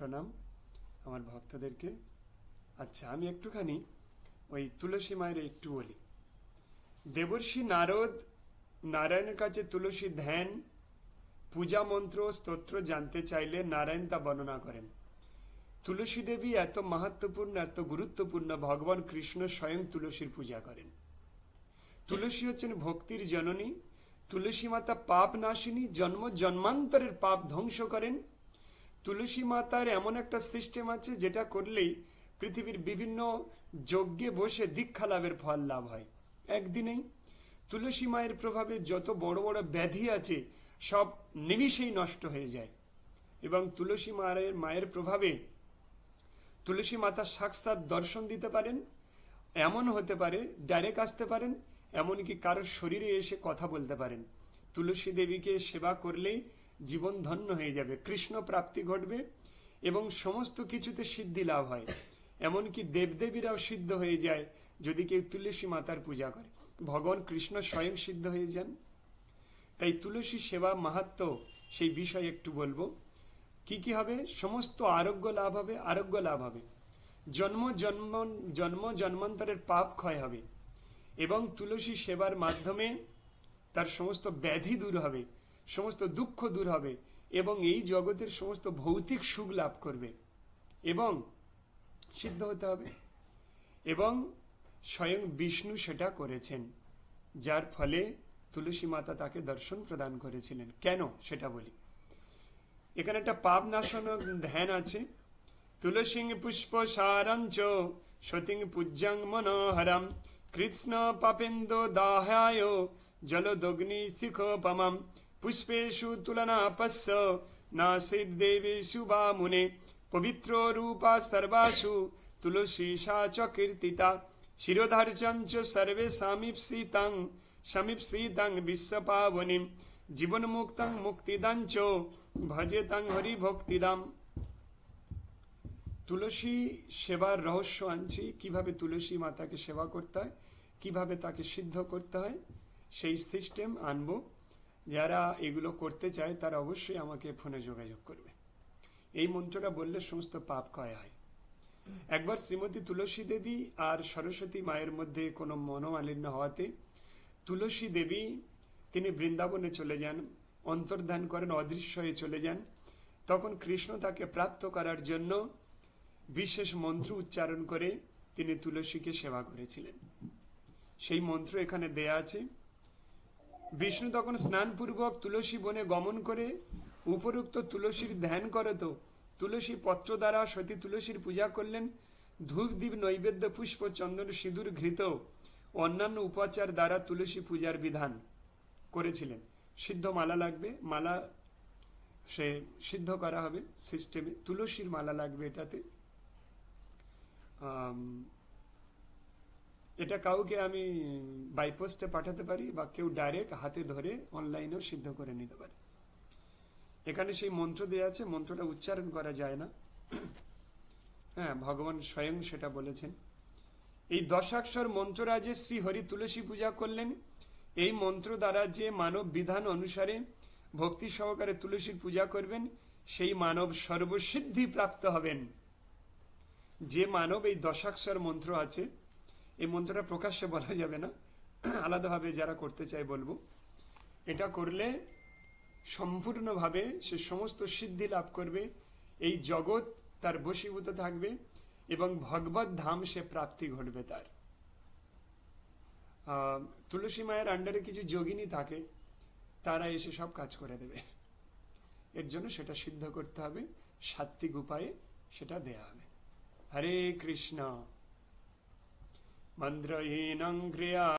প্রণাম আমার ভক্তদেরকে। আচ্ছা, আমি একটুখানি ওই তুলসী মায়ের একটু বলি। দেবর্ষি নারদ নারায়ণের কাছে তুলসী ধ্যান, পূজা মন্ত্র, স্তোত্র জানতে চাইলে নারায়ণ তা বর্ণনা করেন। তুলসী দেবী এত মাহাত্ম্যপূর্ণ, এত গুরুত্বপূর্ণ, ভগবান কৃষ্ণ স্বয়ং তুলসীর পূজা করেন। তুলসী হচ্ছেন ভক্তির জননী। তুলসী মাতা পাপ নাশিনী, জন্ম জন্মান্তরের পাপ ধ্বংস করেন। তুলসী মাতার এমন একটা সিস্টেম আছে যেটা করলেই পৃথিবীর বিভিন্ন যজ্ঞে বসে দীক্ষা লাভের ফল লাভ হয় একদিনেই। তুলসী মায়ের প্রভাবে যত বড় বড় ব্যাধি আছে সব নিমিষেই নষ্ট হয়ে যায়। এবং তুলসী মায়ের প্রভাবে তুলসী মাতা সাক্ষাৎ দর্শন দিতে পারেন, এমন হতে পারে ডাইরেক্ট আসতে পারেন, এমনকি কারোর শরীরে এসে কথা বলতে পারেন। তুলসী দেবীকে সেবা করলেই জীবন ধন্য হয়ে যাবে, কৃষ্ণ প্রাপ্তি ঘটবে এবং সমস্ত কিছুতে সিদ্ধি লাভ হয়। এমনকি দেবদেবীরাও সিদ্ধ হয়ে যায় যদি কেউ তুলসী মাতার পূজা করে। ভগবান কৃষ্ণ স্বয়ং সিদ্ধ হয়ে যান। তাই তুলসী সেবা মাহাত্ম্য সেই বিষয়ে একটু বলবো। কি কি হবে? সমস্ত আরোগ্য লাভ হবে, আরোগ্য লাভ হবে। জন্ম জন্মান্তরের পাপ ক্ষয় হবে এবং তুলসী সেবার মাধ্যমে তার সমস্ত ব্যাধি দূর হবে, সমস্ত দুঃখ দূর হবে এবং এই জগতের সমস্ত ভৌতিক সুখ লাভ করবে এবং সিদ্ধ হতে হবে। এবং স্বয়ং বিষ্ণু সেটা করেছেন, যার ফলে তুলসী মাতা তাকে দর্শন প্রদান করেছিলেন। কেন সেটা বলি। এখানে একটা পাপ নাশন ধ্যান আছে। তুলসী পুষ্প সারঞ্চ সতিং পূজ্যং মনোহরম কৃষ্ণ পাপেন্দ্র দাহায় জলদগ্নি শিখোপমম পুষ্পেষু তুলনাপস্য নাসিদ্দেবেষু বা মুনে পবিত্র রূপা সর্বাসু তুলসী সা চ কীর্তিতা শিরোধার্যঞ্চ সর্বে সমীপসিতাং বিশ্বপাবনীম জীবনমুক্তং মুক্তিদাঞ্চ ভজেতাং হরিভক্তিদাম। তুলসী সেবার রহস্য আনছি, কিভাবে তুলসী মাতাকে সেবা করতে হয়, কিভাবে তাকে সিদ্ধ করতে হয়, সেই সিস্টেম আনবো। যারা এগুলো করতে চায় তারা অবশ্যই আমাকে ফোনে যোগাযোগ করবে। এই মন্ত্রটা বললে সমস্ত পাপ ক্ষয় হয়। একবার শ্রীমতী তুলসী দেবী আর সরস্বতী মায়ের মধ্যে কোনো মনোমালিন্য হওয়াতে তুলসী দেবী তিনি বৃন্দাবনে চলে যান, অন্তর্ধান করেন, অদৃশ্য হয়ে চলে যান। তখন কৃষ্ণ তাকে প্রাপ্ত করার জন্য বিশেষ মন্ত্র উচ্চারণ করে তিনি তুলসীকে সেবা করেছিলেন। সেই মন্ত্র এখানে দেয়া আছে। বিষ্ণু তখন স্নানপূর্বক তুলসী বনে গমন করে উপরোক্ত তুলসীর ধ্যান করত। তুলসী পত্র দ্বারা সতী তুলসীর পূজা করলেন। ধূপ দীপ নৈবেদ্য পুষ্প চন্দন সিঁদুর ঘৃত অন্যান্য উপাচার দ্বারা তুলসী পূজার বিধান করেছিলেন। সিদ্ধ মালা লাগবে, মালা সে সিদ্ধ করা হবে সিস্টেমে। তুলসীর মালা লাগবে এটাতে। এটা কাউকে আমি বাই পোস্টে পাঠাতে পারি বা কেউ ডাইরেক্ট হাতে ধরে অনলাইনেও সিদ্ধ করে নিতে পারে। এখানে সেই মন্ত্র দেওয়া আছে, মন্ত্রটা উচ্চারণ করা যায় না। হ্যাঁ, ভগবান স্বয়ং সেটা বলেছেন। এই দশাক্ষর মন্ত্ররাজে শ্রী হরি তুলসী পূজা করলেন। এই মন্ত্র দ্বারা যে মানব বিধান অনুসারে ভক্তি সহকারে তুলসীর পূজা করবেন সেই মানব সর্বসিদ্ধি প্রাপ্ত হবেন। যে মানব এই দশাক্ষর মন্ত্র আছে, এই মন্ত্রটা প্রকাশ্যে বলা যাবে না, আলাদাভাবে যারা করতে চায় বলবো। এটা করলে সম্পূর্ণভাবে সে সমস্ত সিদ্ধি লাভ করবে, এই জগৎ তার বশীভূত থাকবে এবং ভগবত ধাম সে প্রাপ্তি ঘটবে তার। তুলসী মায়ের আন্ডারে কিছু যোগিনী থাকে, তারা এসে সব কাজ করে দেবে। এর জন্য সেটা সিদ্ধ করতে হবে, সাত্বিক উপায়ে সেটা দেয়া হবে। হরে কৃষ্ণ। মন্ত্রহীনং ক্রিয়া